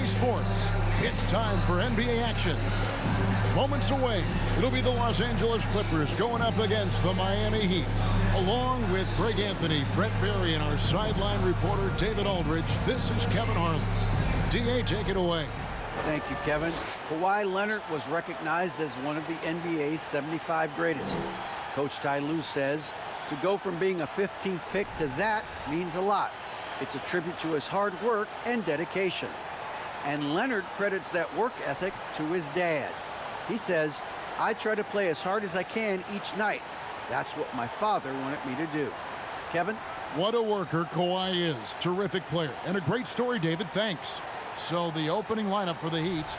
NBA Sports. It's time for NBA action. Moments away, it'll be the Los Angeles Clippers going up against the Miami Heat. Along with Greg Anthony, Brett Berry, and our sideline reporter David Aldridge, this is Kevin Harlan. DA, take it away. Thank you, Kevin. Kawhi Leonard was recognized as one of the NBA's 75 greatest. Coach Ty Lue says to go from being a 15th pick to that means a lot. It's a tribute to his hard work and dedication. And Leonard credits that work ethic to his dad. He says, "I try to play as hard as I can each night. That's what my father wanted me to do." Kevin? What a worker Kawhi is. Terrific player. And a great story, David. Thanks. So the opening lineup for the Heat.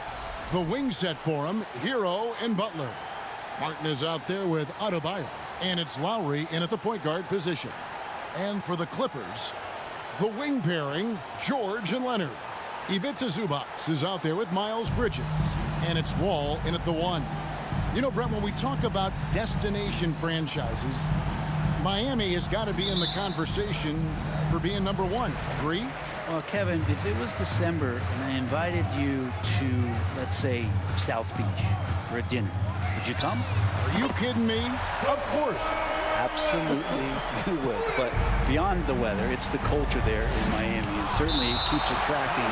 The wing set for him, Hero and Butler. Martin is out there with Adebayo. And it's Lowry in at the point guard position. And for the Clippers, the wing pairing, George and Leonard. Ivica Zubac is out there with Miles Bridges. And it's Wall in at the 1. You know, Brett, when we talk about destination franchises, Miami has got to be in the conversation for being number 1. Agree? Well, Kevin, if it was December and I invited you to, let's say, South Beach for a dinner, would you come? Are you kidding me? Of course. Absolutely you would. But beyond the weather, it's the culture there in Miami. And certainly it keeps attracting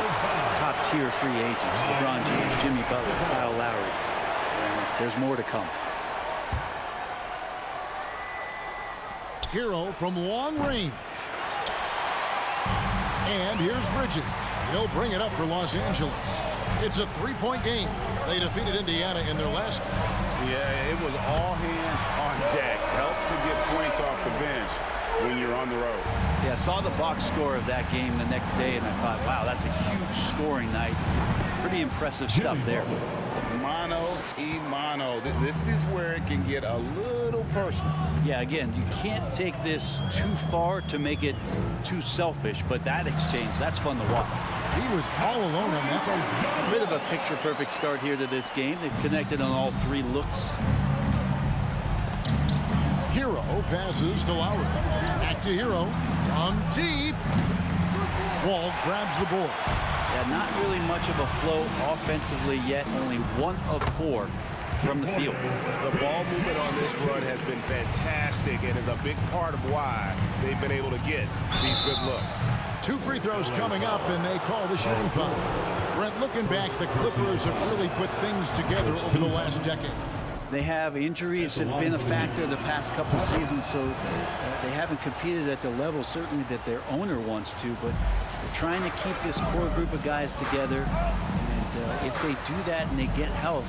top-tier free agents. LeBron James, Jimmy Butler, Kyle Lowry. There's more to come. Hero from long range. And here's Bridges. He'll bring it up for Los Angeles. It's a 3-point game. They defeated Indiana in their last game. Yeah, it was all hands on deck. Helps to get points off the bench when you're on the road. Yeah, I saw the box score of that game the next day, and I thought, wow, that's a huge scoring night. Pretty impressive stuff there. Mano y mano. This is where it can get a little personal. Yeah, again, you can't take this too far to make it too selfish, but that exchange, that's fun to watch. He was all alone on that one. A bit of a picture-perfect start here to this game. They've connected on all 3 looks. Hero passes to Lowry. Back to Hero. From deep. Wall grabs the board. Yeah, not really much of a flow offensively yet. Only 1 of 4 from the field. The ball movement on this run has been fantastic and is a big part of why they've been able to get these good looks. 2 free throws coming up, and they call the shooting foul. Brent, looking back, the Clippers have really put things together over the last decade. They have injuries that have been a factor the past couple seasons, so they haven't competed at the level certainly that their owner wants to, but they're trying to keep this core group of guys together. And if they do that and they get health,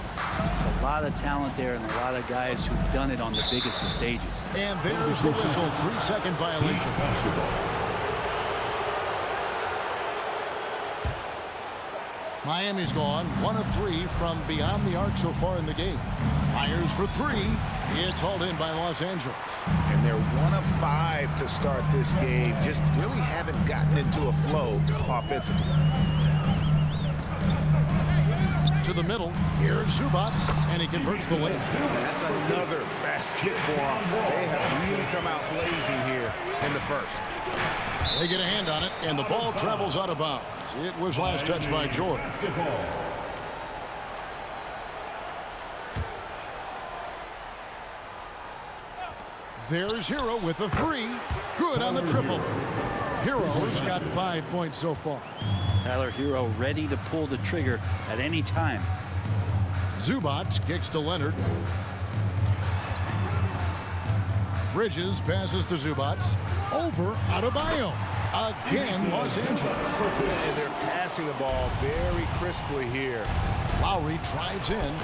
there's a lot of talent there and a lot of guys who've done it on the biggest of stages. And there's the whistle, 3-second violation. Miami's gone 1 of 3 from beyond the arc so far in the game. Fires for 3. It's hauled in by Los Angeles. And they're 1 of 5 to start this game. Just really haven't gotten into a flow offensively. To the middle. Here's Zubac, and he converts the layup. That's another basket for them. They have really come out blazing here in the first. They get a hand on it, and the ball travels out of bounds. It was last touched by George. There's Hero with a 3. Good on the triple. Hero's got 5 points so far. Tyler Hero ready to pull the trigger at any time. Zubac kicks to Leonard. Bridges passes to Zubac. Over Adebayo. Again, Los Angeles. And they're passing the ball very crisply here. Lowry drives in.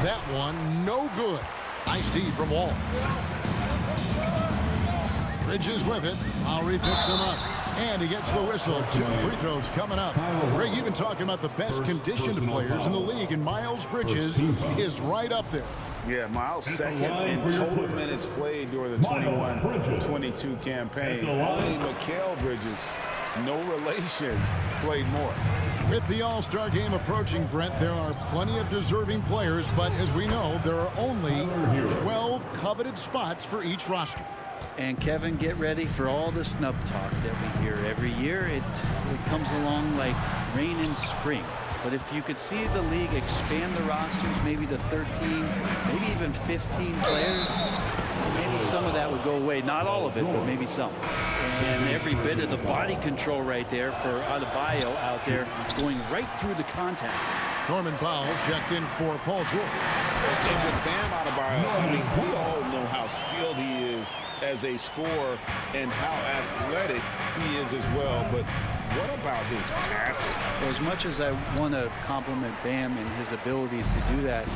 That one, no good. Nice D from Wall. Bridges with it. Lowry picks him up. And he gets the whistle. 2 free throws coming up. Greg, you've been talking about the best conditioned players in the league, and Miles Bridges is right up there. Yeah, Miles second in total minutes played during the 21-22 campaign. Only Mikal Bridges, no relation, played more. With the All-Star game approaching, Brent, there are plenty of deserving players, but as we know, there are only 12 coveted spots for each roster. And Kevin, get ready for all the snub talk that we hear every year. It comes along like rain in spring. But if you could see the league expand the rosters, maybe to 13, maybe even 15 players, maybe some of that would go away. Not all of it, but maybe some. And every bit of the body control right there for Adebayo out there going right through the contact. Norman Powell's checked in for Paul George. And with Bam Adebayo, I mean, we all know how skilled he is as a scorer and how athletic he is as well. But what about his passing? Well, as much as I want to compliment Bam and his abilities to do that,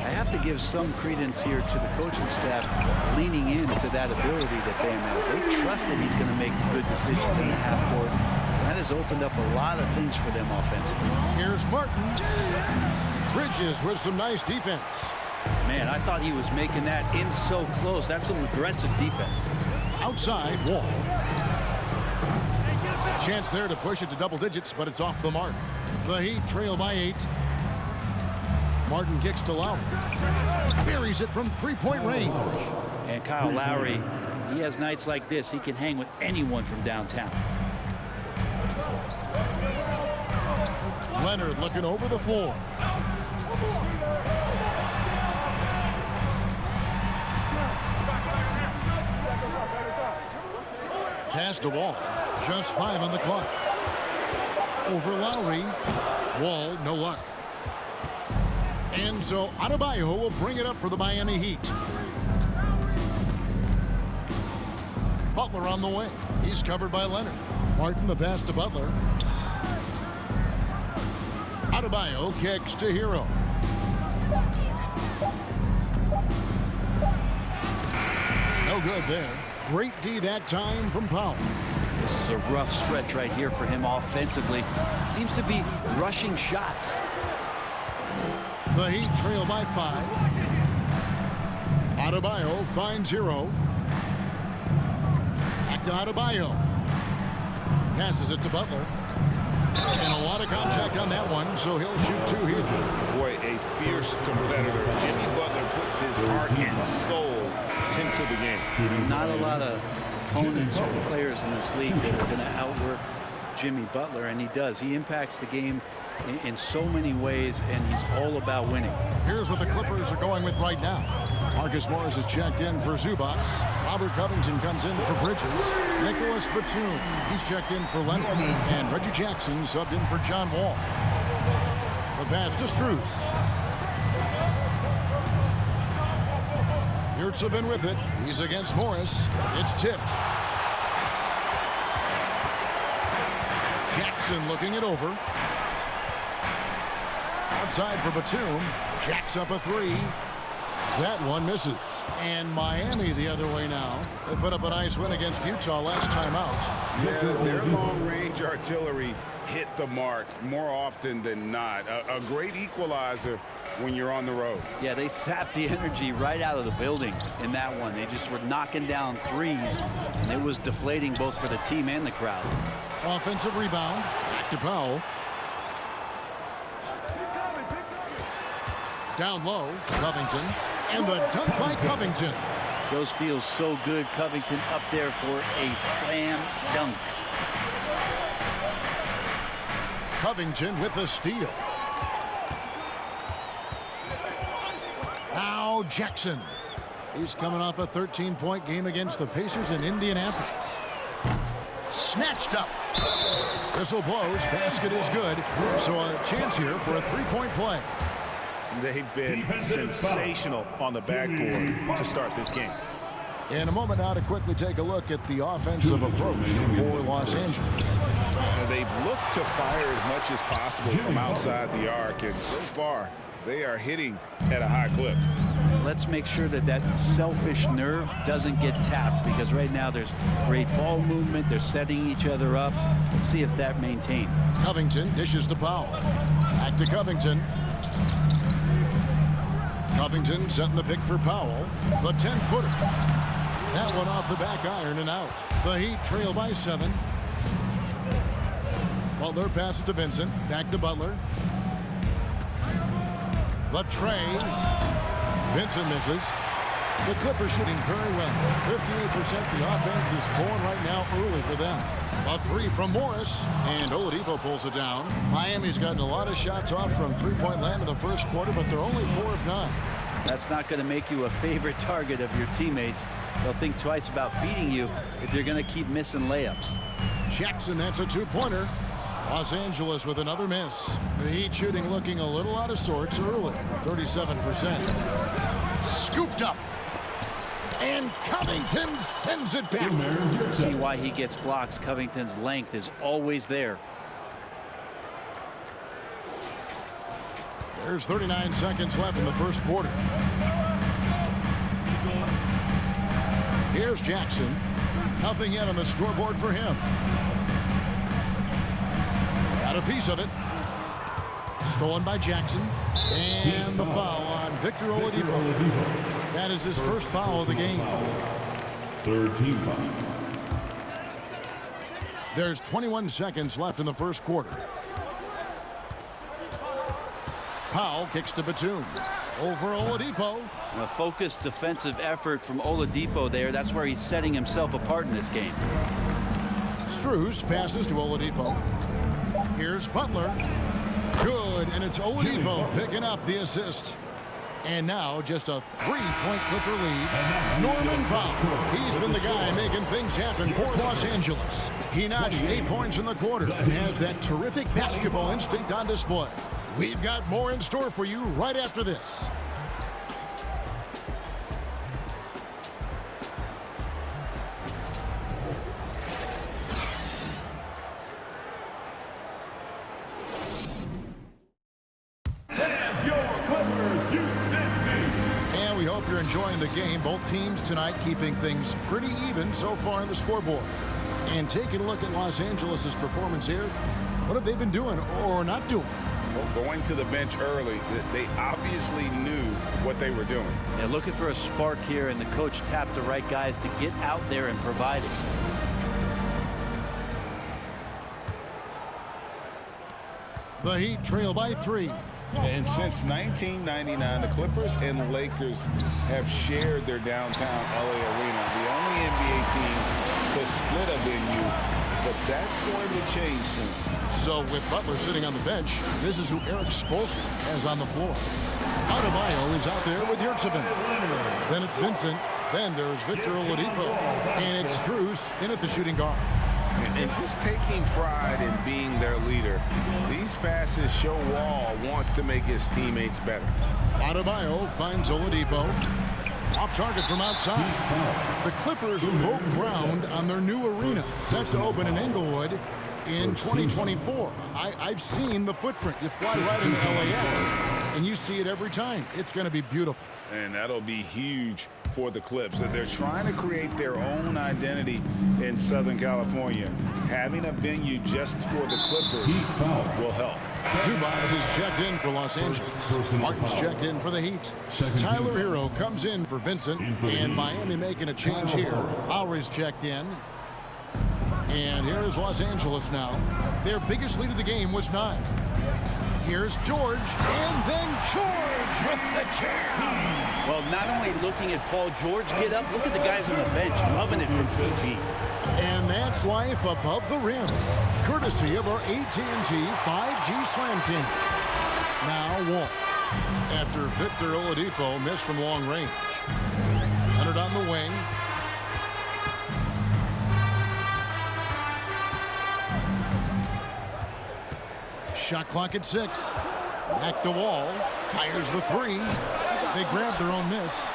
I have to give some credence here to the coaching staff leaning into that ability that Bam has. They trust that he's going to make good decisions in the half court. That has opened up a lot of things for them offensively. Here's Martin. Bridges with some nice defense. Man, I thought he was making that in so close. That's some aggressive defense. Outside, Wall. Chance there to push it to double digits, but it's off the mark. The Heat trail by 8. Martin kicks to Lowry. Buries it from three-point range. And Kyle Lowry, he has nights like this. He can hang with anyone from downtown. Leonard looking over the floor. Pass to Wall. Just 5 on the clock. Over Lowry. Wall, no luck. And so Adebayo will bring it up for the Miami Heat. Butler on the way. He's covered by Leonard. Martin the pass to Butler. Adebayo kicks to Hero. No good there. Great D that time from Powell. This is a rough stretch right here for him offensively. Seems to be rushing shots. The Heat trail by 5. Adebayo finds Hero. Back to Adebayo. Passes it to Butler. And a lot of contact on that one, so he'll shoot 2 here. Boy, a fierce competitor. Jimmy Butler puts his heart and soul into the game. Not a lot of opponents or players in this league that are going to outwork Jimmy Butler, and he does. He impacts the game in so many ways, and he's all about winning. Here's what the Clippers are going with right now. Marcus Morris is checked in for Zubac. Robert Covington comes in for Bridges. Nicholas Batum, he's checked in for Leonard. And Reggie Jackson subbed in for John Wall. The pass to Strus. Yurtsevin with it. He's against Morris. It's tipped. Jackson looking it over. Outside for Batum. Jacks up a 3. That one misses. And Miami the other way now. They put up a nice win against Utah last time out. Yeah, their long-range artillery hit the mark more often than not. A great equalizer when you're on the road. Yeah, they sapped the energy right out of the building in that one. They just were knocking down threes, and it was deflating both for the team and the crowd. Offensive rebound. Back to Powell. Down low, Covington. And the dunk by Covington. Those feels so good. Covington up there for a slam dunk. Covington with the steal. Now Jackson. He's coming off a 13-point game against the Pacers in Indianapolis. Snatched up. Whistle blows. Basket is good. So a chance here for a 3-point play. They've been sensational on the backboard to start this game. In a moment now to quickly take a look at the offensive approach for Los Angeles. They've looked to fire as much as possible from outside the arc, and so far they are hitting at a high clip. Let's make sure that that selfish nerve doesn't get tapped, because right now there's great ball movement. They're setting each other up. Let's see if that maintains. Covington dishes to Powell. Back to Covington. Covington setting the pick for Powell. The 10-footer. That one off the back iron and out. The Heat trail by 7. Butler passes to Vincent. Back to Butler. The tray. Vincent misses. The Clippers shooting very well. 58%. The offense is flowing right now early for them. A three from Morris, and Oladipo pulls it down. Miami's gotten a lot of shots off from three-point land in the first quarter, but they're only 4 of 9. That's not going to make you a favorite target of your teammates. They'll think twice about feeding you if you're going to keep missing layups. Jackson, that's a two-pointer. Los Angeles with another miss. The Heat shooting looking a little out of sorts early, 37%. Scooped up. And Covington sends it back. See why he gets blocks. Covington's length is always there. There's 39 seconds left in the first quarter. Here's Jackson. Nothing yet on the scoreboard for him. Got a piece of it. Stolen by Jackson. And the foul on Victor Oladipo. That is his first foul of the game. Third team foul. There's 21 seconds left in the first quarter. Powell kicks to Batum. Over Oladipo. A focused defensive effort from Oladipo there. That's where he's setting himself apart in this game. Strus passes to Oladipo. Here's Butler. Good, and it's Oladipo picking up the assist. And now just a 3-point Clipper lead. Norman Powell. He's been the guy making things happen for Los Angeles. He notched 8 points in the quarter and has that terrific basketball instinct on display. We've got more in store for you right after this. And we hope you're enjoying the game. Both teams tonight keeping things pretty even so far in the scoreboard. And taking a look at Los Angeles' performance here, what have they been doing or not doing? Well, going to the bench early, they obviously knew what they were doing. They're looking for a spark here, and the coach tapped the right guys to get out there and provide it. The Heat trail by 3. And since 1999, the Clippers and Lakers have shared their downtown LA arena. The only NBA team to split a venue, but that's going to change soon. So with Butler sitting on the bench, this is who Eric Spoelstra has on the floor. Adebayo is out there with Yurtseven. Then it's Vincent. Then there's Victor Oladipo. And it's Strus in at the shooting guard. And just taking pride in being their leader, these passes show Wall wants to make his teammates better. Adebayo finds Oladipo. Off target from outside. The Clippers broke ground on their new arena, set to open in Inglewood in 2024. I've seen the footprint. You fly right into LAX, and you see it every time. It's going to be beautiful. And that'll be huge for the Clips. They're trying to create their own identity in Southern California. Having a venue just for the Clippers will help. Zubac is checked in for Los Angeles. Martin's checked in for the Heat. Tyler Hero comes in for Vincent. And Miami making a change here. Lowry's checked in. And here is Los Angeles now. Their biggest lead of the game was 9. Here's George. And then George with the jam. Well, not only looking at Paul George get up, look at the guys on the bench loving it from PG. And that's life above the rim, courtesy of our AT&T 5G Slam King. Now Wall. After Victor Oladipo missed from long range. Leonard on the wing. Shot clock at 6. Back to Wall. Fires the 3. They grab their own miss.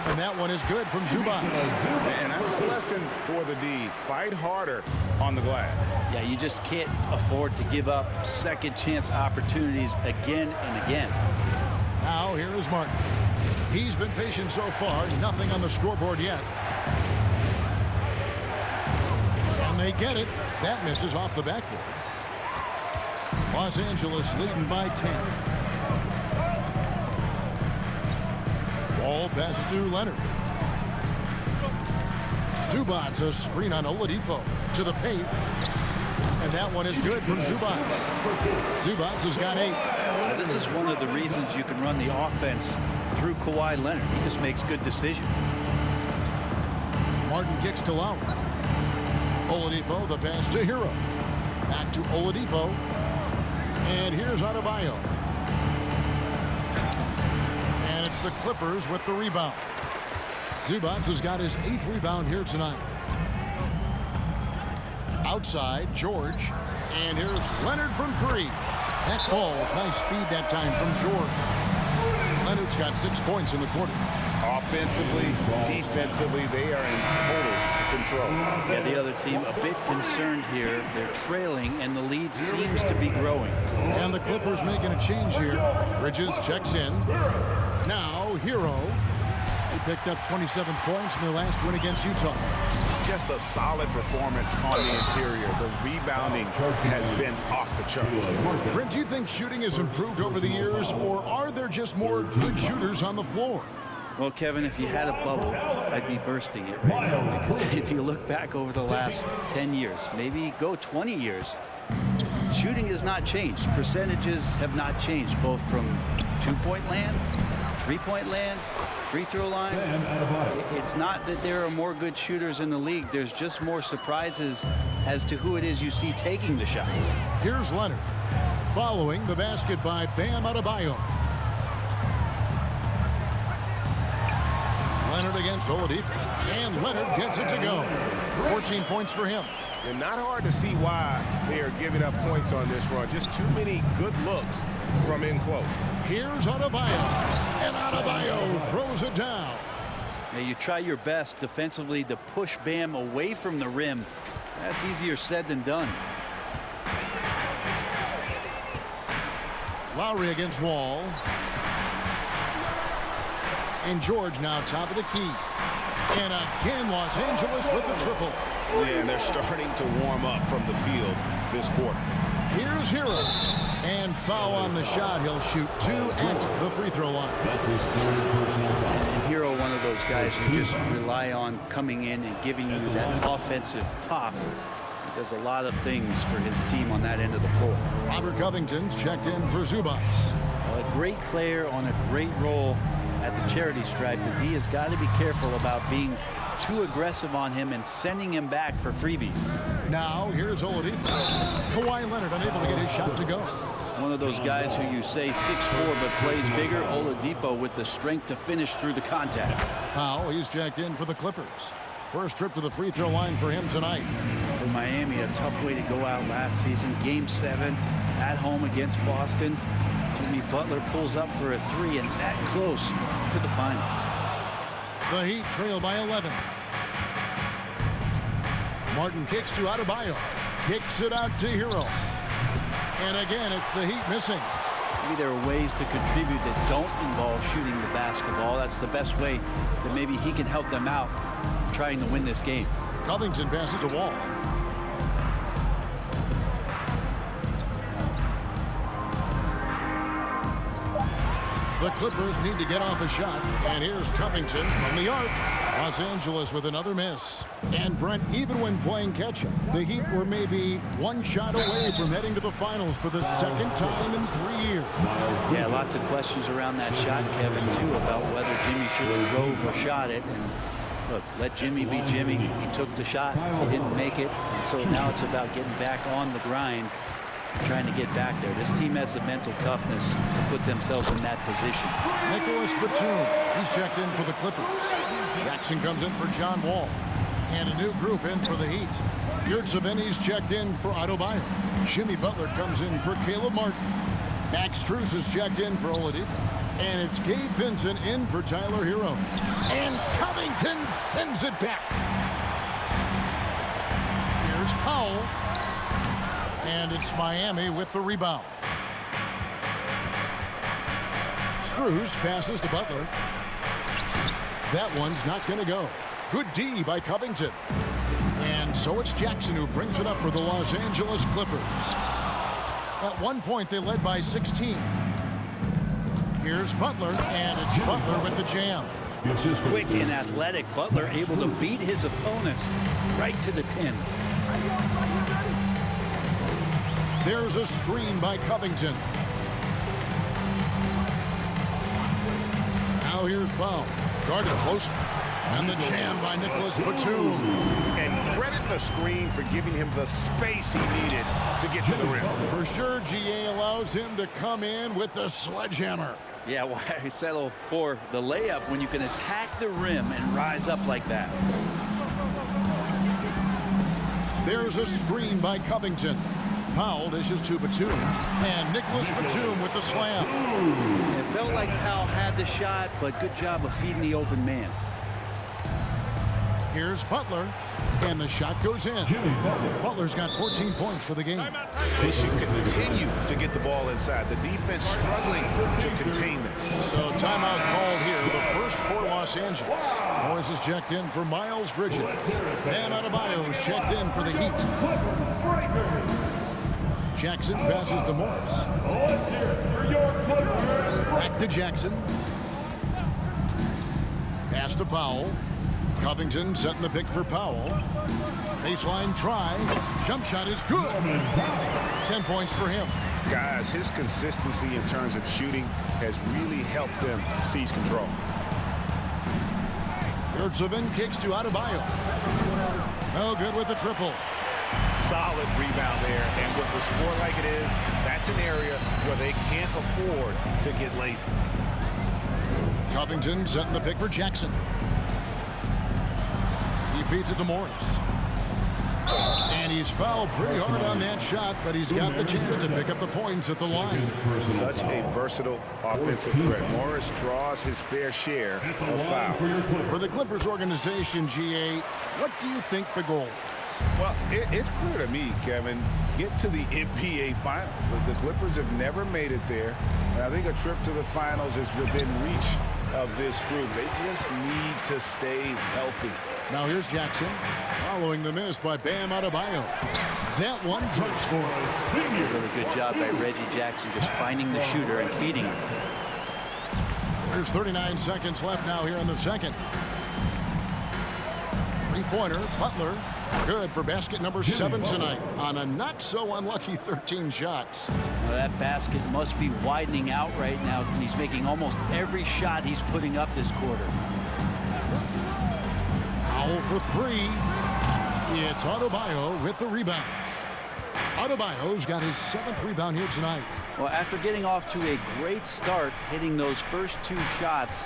And that one is good from Zubac. And that's a lesson for the D. Fight harder on the glass. Yeah, you just can't afford to give up second chance opportunities again and again. Now here is Martin. He's been patient so far. Nothing on the scoreboard yet. And they get it. That misses off the backboard. Los Angeles leading by 10. Ball passes to Leonard. Zubac a screen on Oladipo to the paint. And that one is good from Zubac. Zubac has got 8. Now, this is one of the reasons you can run the offense through Kawhi Leonard. He just makes good decisions. Martin kicks to Lowry. Oladipo, the pass to Hero. Back to Oladipo. And here's Adebayo. And it's the Clippers with the rebound. Zubac has got his 8th rebound here tonight. Outside, George. And here's Leonard from 3. That ball's nice feed that time from George. Leonard's got 6 points in the quarter. Offensively, defensively, they are in total control. Yeah, the other team a bit concerned here. They're trailing, and the lead seems to be growing. And the Clippers making a change here. Bridges checks in. Now, Hero. He picked up 27 points in their last win against Utah. Just a solid performance on the interior. The rebounding has been off the charts. Brent, do you think shooting has improved over the years, or are there just more good shooters on the floor? Well, Kevin, if you had a bubble, I'd be bursting it right now. Because if you look back over the last 10 years, maybe go 20 years, shooting has not changed. Percentages have not changed, both from two-point land, three-point land, free throw line. It's not that there are more good shooters in the league. There's just more surprises as to who it is you see taking the shots. Here's Leonard. Following the basket by Bam Adebayo. Leonard against Oladipo. And Leonard gets it to go. 14 points for him. And not hard to see why they are giving up points on this run. Just too many good looks from in close. Here's Adebayo. And Adebayo throws it down. Now you try your best defensively to push Bam away from the rim. That's easier said than done. Lowry against Wall. And George now top of the key. And again, Los Angeles with the triple. Yeah, and they're starting to warm up from the field this quarter. Here's Hero. And foul on the shot. He'll shoot 2 at the free throw line. And Hero, one of those guys you just rely on coming in and giving you that offensive pop. He does a lot of things for his team on that end of the floor. Robert Covington's checked in for Zubac. A great player on a great role at the charity stripe. The D has got to be careful about being too aggressive on him and sending him back for freebies. Now, here's Oladipo. Kawhi Leonard unable to get his shot to go. One of those guys who you say 6'4" but plays bigger. Oladipo with the strength to finish through the contact. Powell, he's checked in for the Clippers. First trip to the free throw line for him tonight. For Miami, a tough way to go out last season. Game 7 at home against Boston. Jimmy Butler pulls up for a 3 and that close to the final. The Heat trail by 11. Martin kicks to Adebayo. Kicks it out to Hero. And again, it's the Heat missing. Maybe there are ways to contribute that don't involve shooting the basketball. That's the best way that maybe he can help them out trying to win this game. Covington passes to Wall. The Clippers need to get off a shot. And here's Covington from the arc. Los Angeles with another miss. And Brent, even when playing catch-up, the Heat were maybe one shot away from heading to the finals for the second time in 3 years. Yeah, lots of questions around that shot, Kevin, too, about whether Jimmy should have drove or shot it. And look, let Jimmy be Jimmy. He took the shot. He didn't make it. And so now it's about getting back on the grind, trying to get back there. This team has the mental toughness to put themselves in that position. Nicholas Batum, he's checked in for the Clippers. Jackson comes in for John Wall. And a new group in for the Heat. Yurtseven's checked in for Adebayo. Jimmy Butler comes in for Caleb Martin. Max Strus is checked in for Oladipo. And it's Gabe Vincent in for Tyler Hero. And Covington sends it back. Here's Powell. And it's Miami with the rebound. Strus passes to Butler. That one's not going to go. Good D by Covington. And so it's Jackson who brings it up for the Los Angeles Clippers. At one point, they led by 16. Here's Butler, and it's Butler with the jam. Quick and athletic, Butler able to beat his opponents right to the 10. There's a screen by Covington. Now here's Powell. Guarded close. And the jam by Nicholas Batum. And credit the screen for giving him the space he needed to get to the rim. For sure, GA allows him to come in with the sledgehammer. Yeah, why settle for the layup when you can attack the rim and rise up like that? There's a screen by Covington. Powell dishes to Batum. And Nicholas Batum with the slam. It felt like Powell had the shot, but good job of feeding the open man. Here's Butler, and the shot goes in. Butler's got 14 points for the game. They should continue to get the ball inside. The defense struggling to contain them. So timeout called here, the first for Los Angeles. Morris is checked in for Miles Bridges. Bam Adebayo is checked in for the Heat. Jackson passes to Morris. Back to Jackson. Pass to Powell. Covington setting the pick for Powell. Baseline try. Jump shot is good. 10 points for him. Guys, his consistency in terms of shooting has really helped them seize control. Yurtseven kicks to Adebayo. No good with the triple. Solid rebound there, and with the score like it is, that's an area where they can't afford to get lazy. Covington setting the pick for Jackson. He feeds it to Morris. And he's fouled pretty hard on that shot, but he's got the chance to pick up the points at the line. Such a versatile offensive threat. Morris draws his fair share of fouls. For the Clippers organization, GA, what do you think the goal is? Well, it's clear to me, Kevin, get to the NBA Finals. The Clippers have never made it there, and I think a trip to the Finals is within reach of this group. They just need to stay healthy. Now here's Jackson, following the miss by Bam Adebayo. That one drops for him. Really good job by Reggie Jackson just finding the shooter and feeding him. There's 39 seconds left now here in the second. Three-pointer, Butler. Good for basket number 7 tonight on a not-so-unlucky 13 shots. Well, that basket must be widening out right now. He's making almost every shot he's putting up this quarter. Powell for 3. It's Adebayo with the rebound. Adebayo's got his 7th rebound here tonight. Well, after getting off to a great start, hitting those first 2 shots,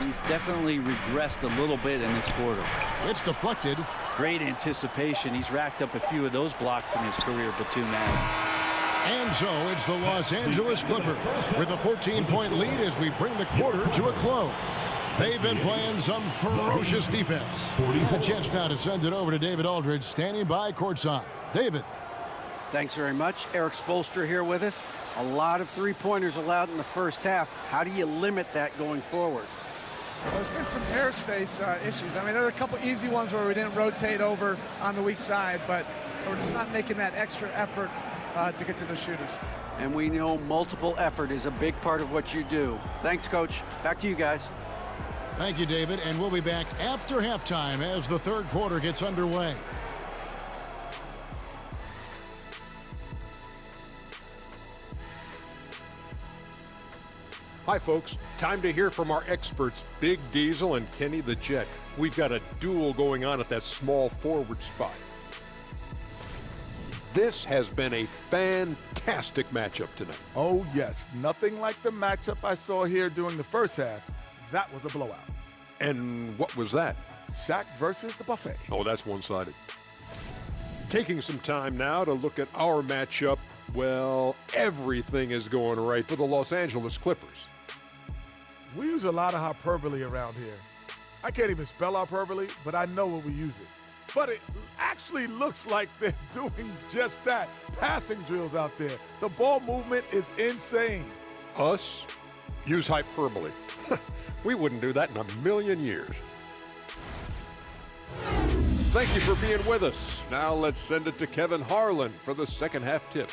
he's definitely regressed a little bit in this quarter. It's deflected. Great anticipation. He's racked up a few of those blocks in his career, Batum has. And so it's the Los Angeles Clippers with a 14-point lead as we bring the quarter to a close. They've been playing some ferocious defense. A chance now to send it over to David Aldridge, standing by courtside. David. Thanks very much. Eric Spoelstra here with us. A lot of three-pointers allowed in the first half. How do you limit that going forward? Well, there's been some airspace issues. I mean, there are a couple easy ones where we didn't rotate over on the weak side, but we're just not making that extra effort to get to the shooters. And we know multiple effort is a big part of what you do. Thanks, Coach. Back to you guys. Thank you, David, and we'll be back after halftime as the third quarter gets underway. Hi, folks. Time to hear from our experts, Big Diesel and Kenny the Jet. We've got a duel going on at that small forward spot. This has been a fantastic matchup tonight. Oh, yes. Nothing like the matchup I saw here during the first half. That was a blowout. And what was that? Shaq versus the buffet. Oh, that's one-sided. Taking some time now to look at our matchup. Well, everything is going right for the Los Angeles Clippers. We use a lot of hyperbole around here. I can't even spell hyperbole, but I know when we use it. But it actually looks like they're doing just that. Passing drills out there. The ball movement is insane. Us? Use hyperbole. We wouldn't do that in a million years. Thank you for being with us. Now let's send it to Kevin Harlan for the second half tip.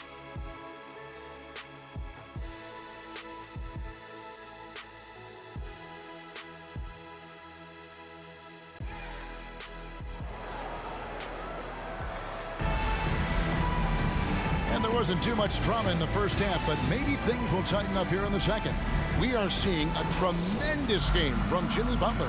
wasn't too much drama in the first half, but maybe things will tighten up here in the second. We are seeing a tremendous game from Jimmy Butler.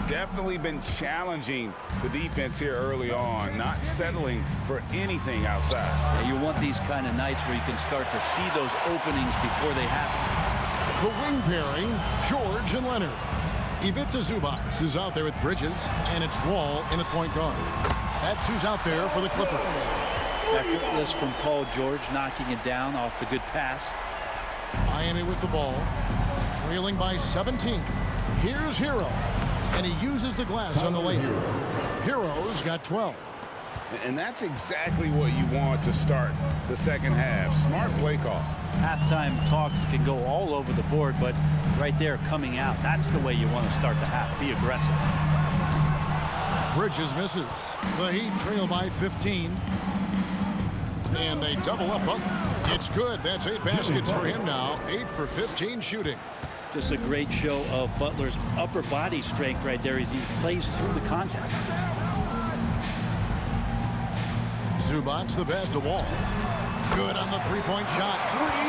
Definitely been challenging the defense here early on, not settling for anything outside. Yeah, you want these kind of nights where you can start to see those openings before they happen. The wing pairing, George and Leonard. Ivica Zubac is out there with Bridges, and it's Wall in at point guard. That's who's out there for the Clippers. Effortless from Paul George, knocking it down off the good pass. Miami with the ball, trailing by 17. Here's Hero, and he uses the glass on the layup. Hero's got 12. And that's exactly what you want to start the second half. Smart play call. Halftime talks can go all over the board, but right there coming out, that's the way you want to start the half. Be aggressive. Bridges misses. The Heat trail by 15. And they double up Butler. It's good. That's 8 baskets for him now. 8 for 15 shooting. Just a great show of Butler's upper body strength right there as he plays through the contact. Zubac the pass to Wall. Good on the three-point shot.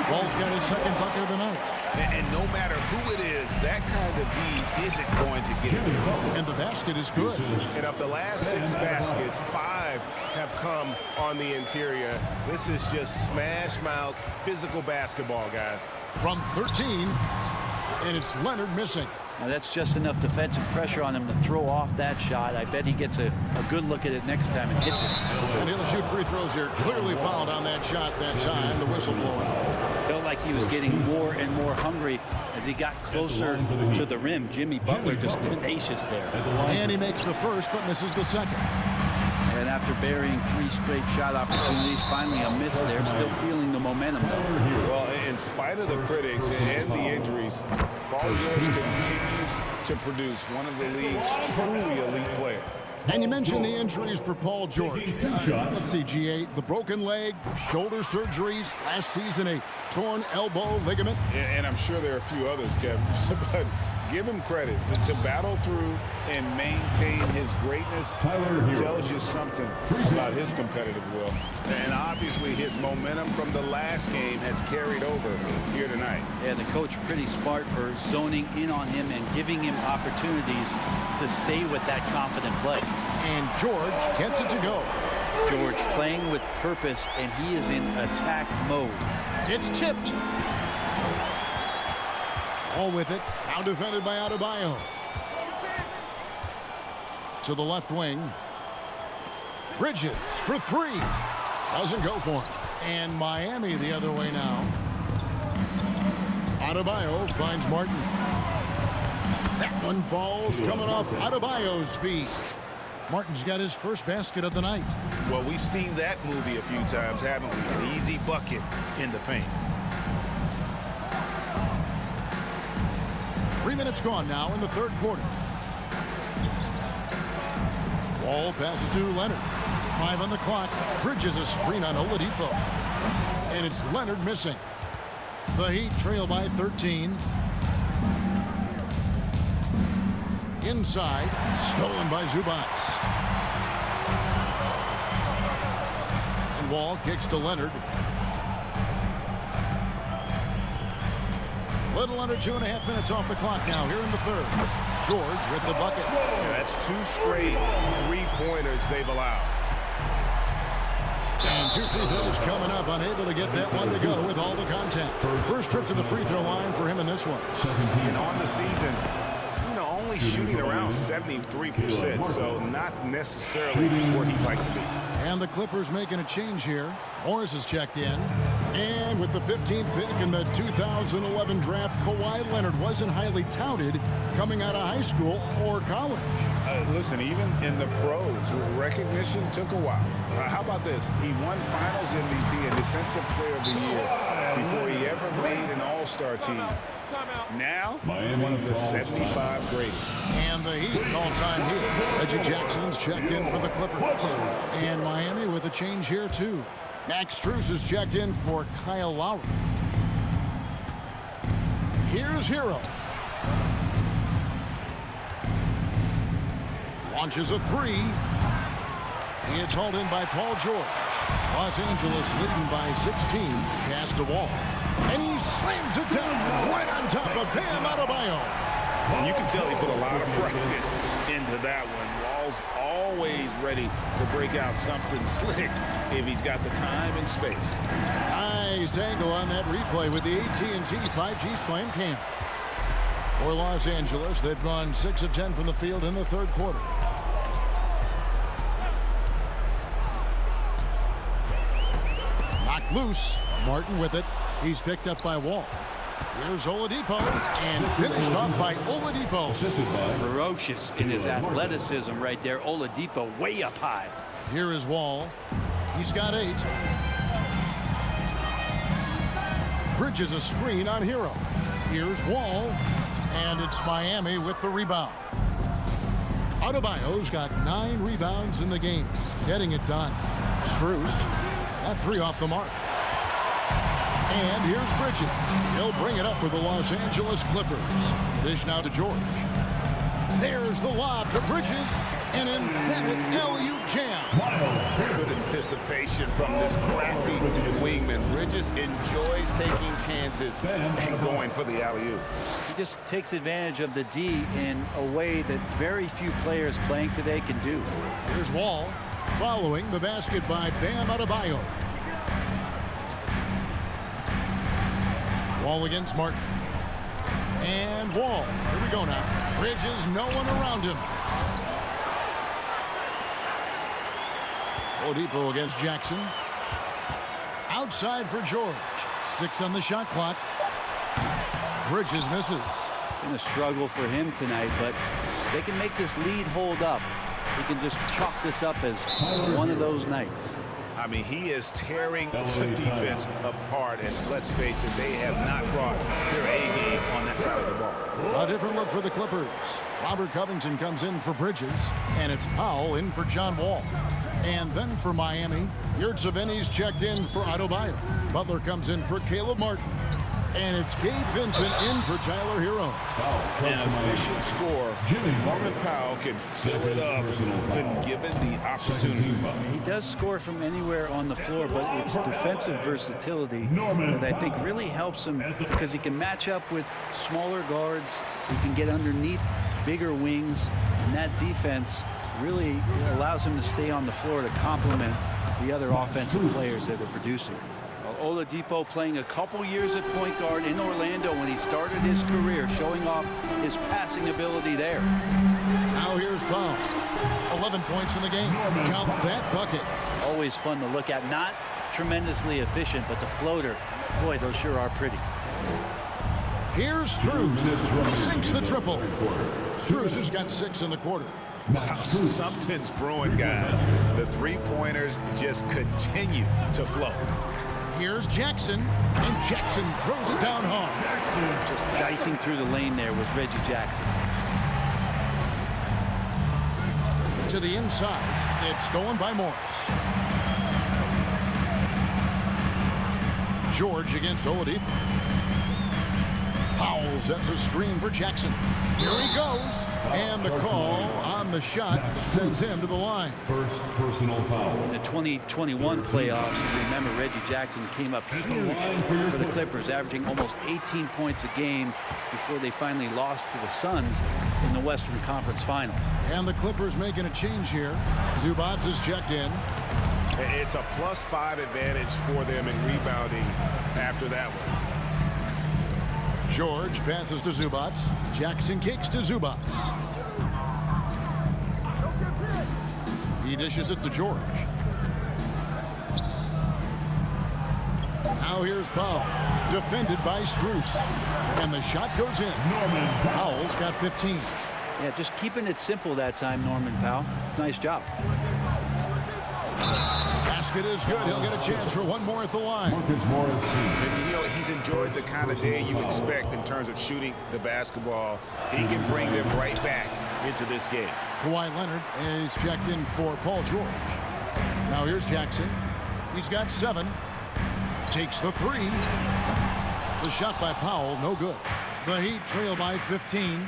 Wall's got his second bucket of the night. And no matter who it is, that kind of D isn't going to get it. And the basket is good. And of the last 6 baskets, 5 have come on the interior. This is just smash mouth physical basketball, guys. From 13, and it's Leonard missing. Now that's just enough defensive pressure on him to throw off that shot. I bet he gets a good look at it next time and hits it. And he'll shoot free throws here. Clearly fouled on that shot that time. The whistle blowing. Felt like he was getting more and more hungry as he got closer to the rim. Jimmy Butler just tenacious there. And he makes the first but misses the second. And after burying 3 straight shot opportunities, finally a miss there. Still feeling the momentum though. Well, in spite of the critics and the injuries, Paul George continues to produce one of the league's truly elite players. And you mentioned the injuries for Paul George. Let's see, G8, the broken leg, shoulder surgeries, last season a torn elbow ligament. And I'm sure there are a few others, Kevin, but give him credit. To battle through and maintain his greatness tells you something about his competitive will. And obviously his momentum from the last game has carried over here tonight. Yeah, the coach pretty smart for zoning in on him and giving him opportunities to stay with that confident play. And George gets it to go. George playing with purpose, and he is in attack mode. It's tipped. All with it. Now defended by Adebayo. To the left wing. Bridges for 3. Doesn't go for him. And Miami the other way now. Adebayo finds Martin. That one falls coming off Adebayo's feet. Martin's got his first basket of the night. Well, we've seen that movie a few times, haven't we? An easy bucket in the paint. 3 minutes gone now in the third quarter. Wall passes to Leonard. 5 on the clock. Bridges a screen on Oladipo. And it's Leonard missing. The Heat trail by 13. Inside, stolen by Zubac. And Wall kicks to Leonard. Little under 2.5 minutes off the clock now here in the third. George with the bucket. Yeah, that's 2 straight 3-pointers they've allowed. And 2 free throws coming up, unable to get that one to go with all the contact. First trip to the free throw line for him in this one. And on the season, only shooting around 73%, so not necessarily where he'd like to be. And the Clippers making a change here. Morris is checked in. And with the 15th pick in the 2011 draft, Kawhi Leonard wasn't highly touted coming out of high school or college. Listen, even in the pros, recognition took a while. How about this? He won Finals MVP and Defensive Player of the Year before he ever made an All-Star team. Now, one of the 75 greatest. And the Heat all-time Heat. Reggie Jackson's checked in for the Clippers. And Miami with a change here, too. Max Strus is checked in for Kyle Lowry. Here's Hero. Launches a 3. It's hauled in by Paul George. Los Angeles leading by 16. Pass to Wall. And he slams it down right on top of Bam Adebayo. And you can tell he put a lot of practice into that one. Wall's always ready to break out something slick if he's got the time and space. Nice angle on that replay with the AT&T 5G Slam Cam. For Los Angeles, they've gone 6 of 10 from the field in the third quarter. Knocked loose. Martin with it. He's picked up by Wall. Here's Oladipo, and finished off by Oladipo. Ferocious in his athleticism right there. Oladipo way up high. Here is Wall. He's got 8. Bridges a screen on Hero. Here's Wall, and it's Miami with the rebound. Adebayo's got 9 rebounds in the game, getting it done. Strus, that 3 off the mark. And here's Bridges. He'll bring it up for the Los Angeles Clippers. Dish now to George. There's the lob to Bridges. An emphatic alley-oop jam. Good anticipation from this crafty wingman. Bridges enjoys taking chances and going for the alley-oop. He just takes advantage of the D in a way that very few players playing today can do. Here's Wall, following the basket by Bam Adebayo. Wall against Martin. And Wall. Here we go now. Bridges, no one around him. Oladipo against Jackson. Outside for George. 6 on the shot clock. Bridges misses. Been a struggle for him tonight, but they can make this lead hold up. We can just chalk this up as one of those nights. I mean, he is tearing the defense apart, and let's face it, they have not brought their A game on that side of the ball. A different look for the Clippers. Robert Covington comes in for Bridges, and it's Powell in for John Wall. And then for Miami, Yurtseven's checked in for Adebayo. Butler comes in for Caleb Martin. And it's Gabe Vincent in for Tyler Hero. An efficient score. Norman Powell can fill it up when given the opportunity. He does score from anywhere on the floor, but it's defensive versatility that I think really helps him because he can match up with smaller guards. He can get underneath bigger wings, and that defense really allows him to stay on the floor to complement the other offensive players that are producing. Oladipo playing a couple years at point guard in Orlando when he started his career, showing off his passing ability there. Now here's Powell. 11 points in the game. Count that bucket. Always fun to look at. Not tremendously efficient, but the floater, boy, those sure are pretty. Here's Strus. Sinks the triple. Strus has got 6 in the quarter. Wow, something's brewing, guys. The three-pointers just continue to flow. Here's Jackson, and Jackson throws it down hard. Just dicing through the lane there was Reggie Jackson. To the inside, it's stolen by Morris. George against Oladipo. Powell sets a screen for Jackson. Here he goes. And the call on the shot sends him to the line. First personal foul. In the 2021 playoffs, you remember Reggie Jackson came up huge for the Clippers, averaging almost 18 points a game before they finally lost to the Suns in the Western Conference Final. And the Clippers making a change here. Zubac is checked in. It's a +5 advantage for them in rebounding after that one. George passes to Zubac. Jackson kicks to Zubac. He dishes it to George. Now here's Powell. Defended by Strus. And the shot goes in. Powell's got 15. Yeah, just keeping it simple that time, Norman Powell. Nice job. Basket is good. He'll get a chance for one more at the line. And, you know, he's enjoyed the kind of day you expect in terms of shooting the basketball. He can bring them right back into this game. Kawhi Leonard is checked in for Paul George. Now here's Jackson. He's got 7. Takes the 3. The shot by Powell, no good. The Heat trail by 15.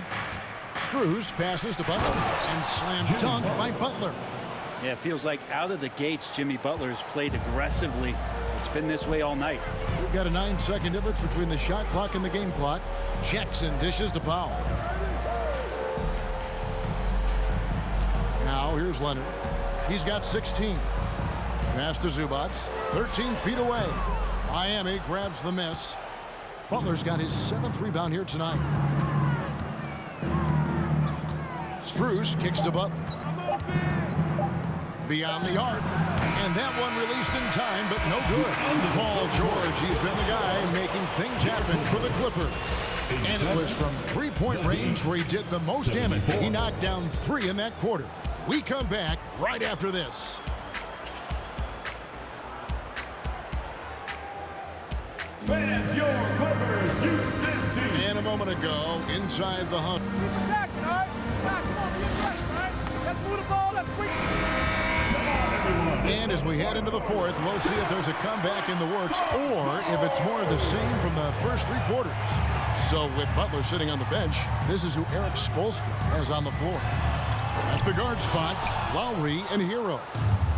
Strus passes to Butler and slam dunk by Butler. Yeah, it feels like out of the gates, Jimmy Butler has played aggressively. It's been this way all night. We've got a 9-second difference between the shot clock and the game clock. Jackson dishes to Powell. Now here's Leonard. He's got 16. Pass to Zubac, 13 feet away. Miami grabs the miss. Butler's got his 7th rebound here tonight. Strus kicks to Butler. Beyond the arc. And that one released in time, but no good. Paul George, he's been the guy making things happen for the Clippers. And it was from three-point range where he did the most damage. He knocked down 3 in that quarter. We come back right after this. And a moment ago, inside the hunt. And as we head into the 4th, we'll see if there's a comeback in the works or if it's more of the same from the first 3 quarters. So with Butler sitting on the bench, this is who Eric Spoelstra has on the floor. At the guard spots, Lowry and Hero.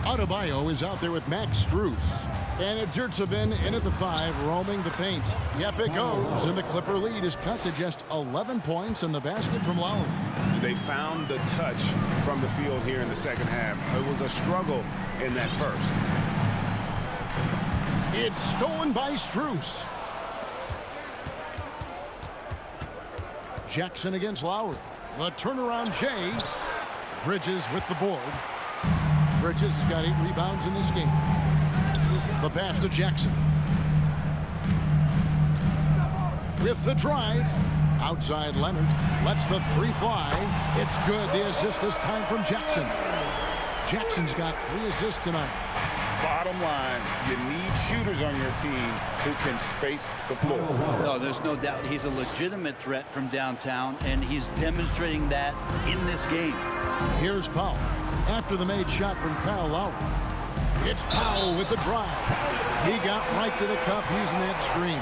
Adebayo is out there with Max Strus. And it's Zertsevin in at the 5, roaming the paint. Yep, it goes, and the Clipper lead is cut to just 11 points in the basket from Lowry. They found the touch from the field here in the second half. It was a struggle in that first. It's stolen by Strus. Jackson against Lowry. The turnaround Jay. Bridges with the board. Bridges has got 8 rebounds in this game. The pass to Jackson. With the drive. Outside Leonard. Lets the 3 fly. It's good. The assist this time from Jackson. Jackson's got 3 assists tonight. Bottom line, you need shooters on your team who can space the floor. No, there's no doubt he's a legitimate threat from downtown, and he's demonstrating that in this game. Here's Powell. After the made shot from Kyle Lowry. It's Powell with the drive. He got right to the cup using that screen.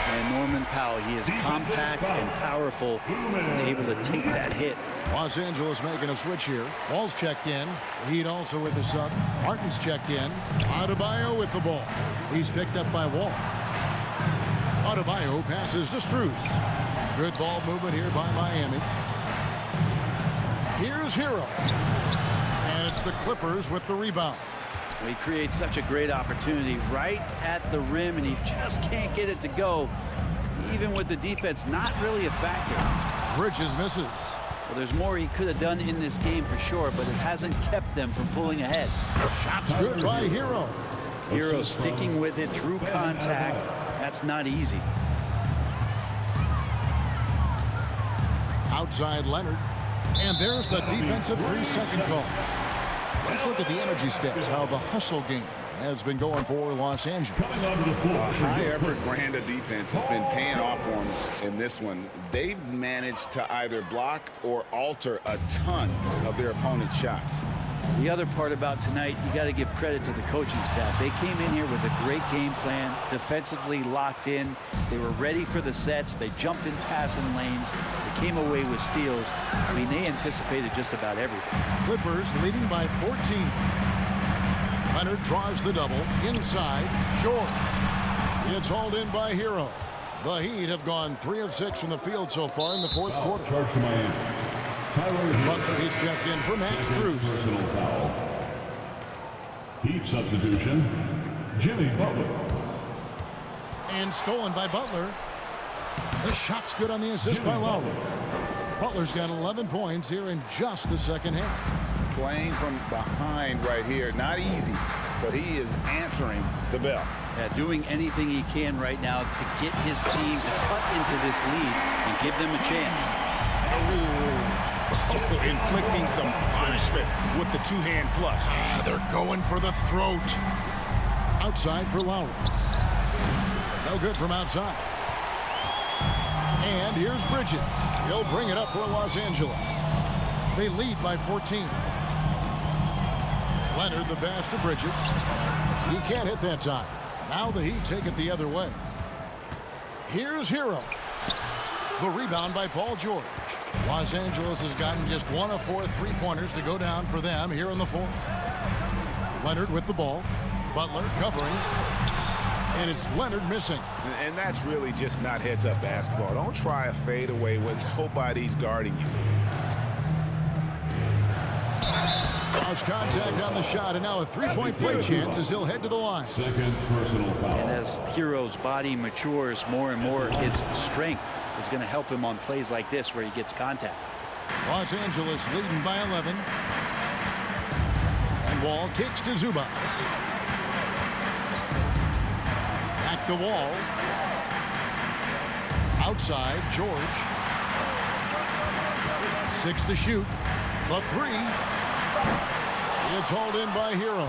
And Norman Powell, he is compact and powerful and able to take that hit. Los Angeles making a switch here. Ball's checked in. Heat also with the sub. Martin's checked in. Adebayo with the ball. He's picked up by Wall. Adebayo passes to Strus. Good ball movement here by Miami. Here's Hero. And it's the Clippers with the rebound. He creates such a great opportunity right at the rim, and he just can't get it to go. Even with the defense not really a factor. Bridges misses. Well, there's more he could have done in this game for sure, but it hasn't kept them from pulling ahead. Shot's good by Hero. Hero sticking with it through contact. That's not easy. Outside Leonard. And there's the defensive 3-second call. Let's look at the energy stats, how the hustle game has been going for Los Angeles. High-effort brand of defense has been paying off for them in this one. They've managed to either block or alter a ton of their opponent's shots. The other part about tonight, you got to give credit to the coaching staff. They came in here with a great game plan, defensively locked in. They were ready for the sets. They jumped in passing lanes. They came away with steals. I mean, they anticipated just about everything. Clippers leading by 14. Leonard draws the double. Inside, George. It's hauled in by Hero. The Heat have gone 3 of 6 from the field so far in the 4th quarter. Charge to Miami. Butler, he's checked in for Max Strus. Personal foul. Heat substitution, Jimmy Butler. And stolen by Butler. The shot's good on the assist by Lowry. Butler's got 11 points here in just the second half. Playing from behind right here, not easy, but he is answering the bell. Yeah, doing anything he can right now to get his team to cut into this lead and give them a chance. Inflicting some punishment with the 2-hand flush. They're going for the throat. Outside for Lowry. No good from outside. And here's Bridges. He'll bring it up for Los Angeles. They lead by 14. Leonard the pass to Bridges. He can't hit that time. Now the Heat take it the other way. Here's Hero. The rebound by Paul George. Los Angeles has gotten just 1 of 4 3-pointers to go down for them here in the fourth. Leonard with the ball. Butler covering. And it's Leonard missing. And that's really just not heads-up basketball. Don't try a fadeaway when nobody's guarding you. Draws contact on the shot, and now a 3-point play chance as he'll head to the line. Second personal foul. And as Hero's body matures more and more, his strength is going to help him on plays like this where he gets contact. Los Angeles leading by 11. And Wall kicks to Zubats. Back to Wall. Outside, George. 6 to shoot. The 3. It's hauled in by Hero.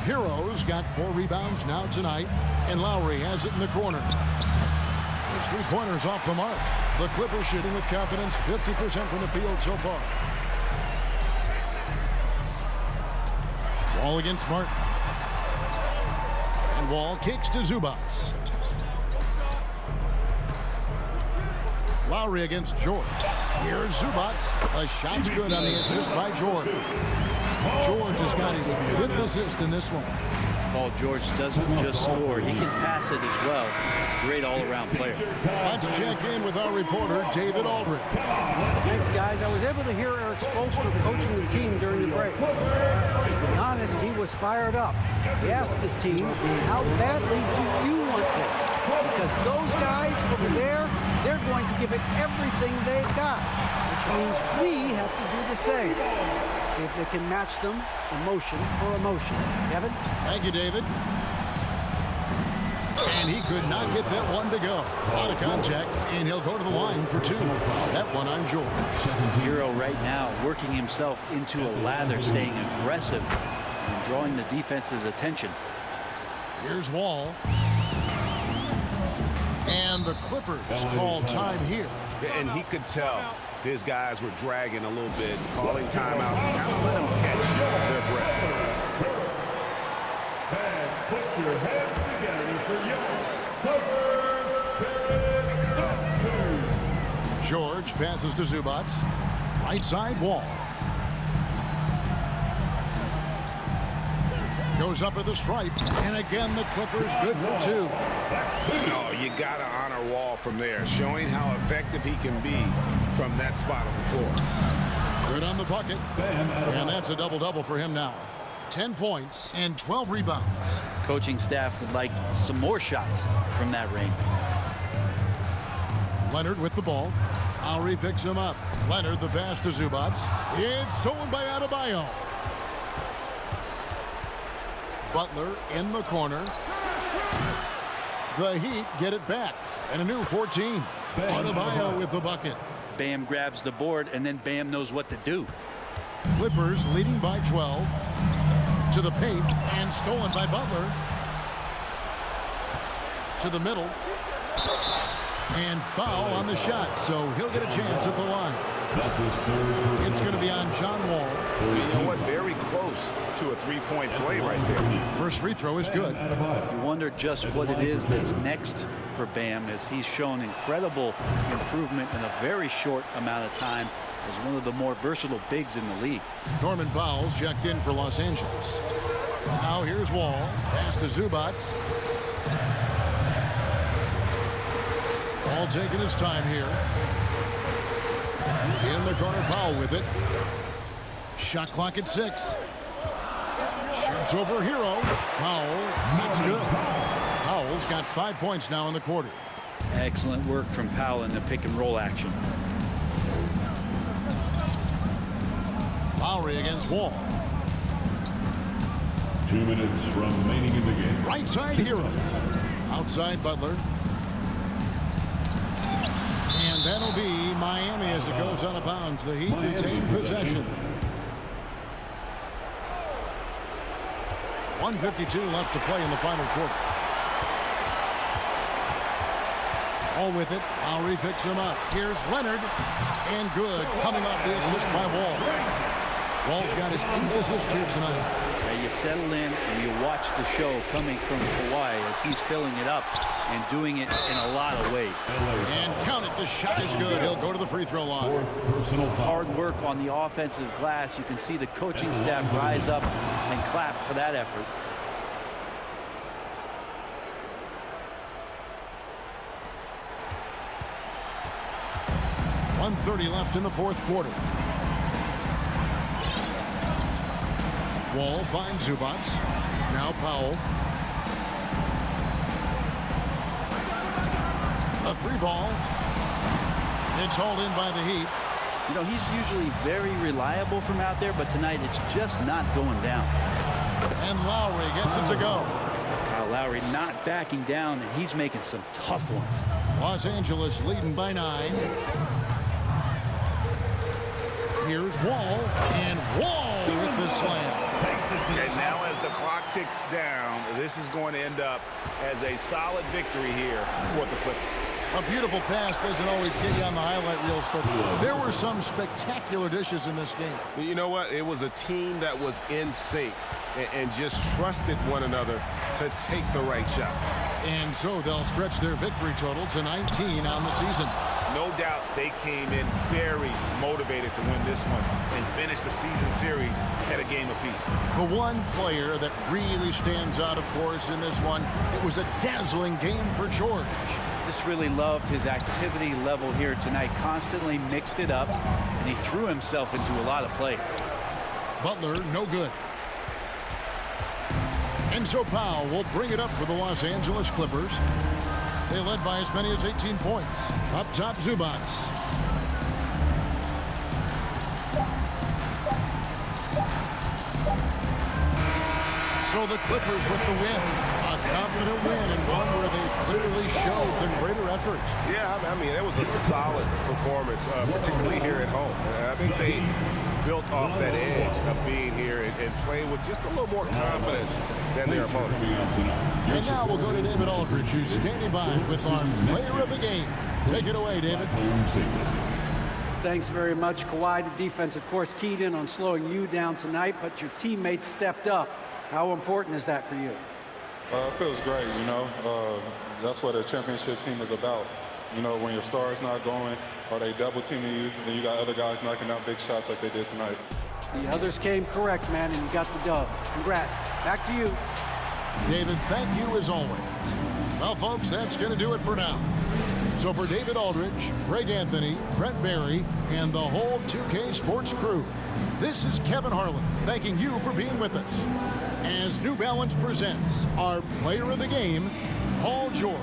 Hero's got 4 rebounds now tonight, and Lowry has it in the corner. There's 3-pointers off the mark. The Clippers shooting with confidence, 50% from the field so far. Wall against Martin. And Wall kicks to Zubats. Lowry against George. Here's Zubats. The shot's good on the assist by George. George has got his 5th assist in this one. Paul George doesn't just score, he can pass it as well. Great all-around player. Let's check in with our reporter, David Aldridge. Thanks, guys. I was able to hear Eric Spoelstra coaching the team during the break. To be honest, he was fired up. He asked his team, how badly do you want this? Because those guys over there, they're going to give it everything they've got, which means we have to do the same. See if they can match them emotion for emotion. Kevin? Thank you, David. And he could not get that one to go. Out of contact, and he'll go to the line for 2. That one on George. Hero right now working himself into a lather, staying aggressive and drawing the defense's attention. Here's Wall. And the Clippers call time here. And he could tell his guys were dragging a little bit, calling timeout, kind of let them catch their breath. And put your hands together for your Clippers. George passes to Zubats. Right side, Wall. Goes up at the stripe. And again, the Clippers good for 2. No, you got to honor Wall from there, showing how effective he can be from that spot on the floor. Good on the bucket. And that's a double-double for him now. 10 points and 12 rebounds. Coaching staff would like some more shots from that range. Leonard with the ball. Lowry picks him up. Leonard the pass to Zubats. It's stolen by Adebayo. Butler in the corner. The Heat get it back. And a new 14. Adebayo with the bucket. Bam grabs the board, and then Bam knows what to do. Clippers leading by 12. To the paint, and stolen by Butler. To the middle. And foul on the shot, so he'll get a chance at the line. It's going to be on John Wall. You know what? Very close to a 3-point play right there. First free throw is good. You wonder just what it is that's next for Bam, as he's shown incredible improvement in a very short amount of time as one of the more versatile bigs in the league. Norman Powell's checked in for Los Angeles. Now here's Wall. Pass to Zubats. Wall taking his time here. In the corner, Powell with it. Shot clock at 6. Shoots over Hero. Powell, that's good. Powell's got 5 points now in the quarter. Excellent work from Powell in the pick and roll action. Lowry against Wall. 2 minutes remaining in the game. Right side Hero. Outside Butler. And that'll be Miami as it goes out of bounds. The Heat retain possession. 1:52 left to play in the final quarter. All with it. Lowry picks him up. Here's Leonard. And good. Coming off the assist by Wall. Wall's got his 8th assist here tonight. You settle in and you watch the show coming from Kawhi as he's filling it up and doing it in a lot of ways. And count it, the shot is good. He'll go to the free throw line. Hard work on the offensive glass. You can see the coaching staff rise up and clap for that effort. .130 left in the fourth quarter. Wall finds Zubats. Now Powell. A 3-ball. It's hauled in by the Heat. You know, he's usually very reliable from out there, but tonight it's just not going down. And Lowry gets it to go. Kyle Lowry not backing down, and he's making some tough ones. Los Angeles leading by 9. Here's Wall, and Wall with the slam. And now as the clock ticks down, this is going to end up as a solid victory here for the Clippers. A beautiful pass doesn't always get you on the highlight reels, but there were some spectacular dishes in this game. You know what? It was a team that was in sync and just trusted one another to take the right shots. And so they'll stretch their victory total to 19 on the season. No doubt they came in very motivated to win this one and finish the season series at a game apiece. The one player that really stands out, of course, in this one, it was a dazzling game for George. Just really loved his activity level here tonight. Constantly mixed it up, and he threw himself into a lot of plays. Butler, no good. And so Powell will bring it up for the Los Angeles Clippers. They led by as many as 18 points. Up top, Zubats. So the Clippers with the win. A confident win and one where they clearly showed the greater effort. Yeah, I mean, it was a solid performance, particularly here at home. I think they built off that edge of being here and playing with just a little more confidence than their opponent. And now we'll go to David Aldridge, who's standing by with our player of the game. Take it away, David. Thanks very much, Kawhi. The defense, of course, keyed in on slowing you down tonight, but your teammates stepped up. How important is that for you? It feels great, you know. That's what a championship team is about. You know, when your star is not going or they double teaming you, then you got other guys knocking out big shots like they did tonight. The others came correct, man, and you got the dub. Congrats. Back to you. David, thank you as always. Well, folks, that's going to do it for now. So for David Aldridge, Greg Anthony, Brent Barry, and the whole 2K Sports crew, this is Kevin Harlan thanking you for being with us as New Balance presents our player of the game, Paul George.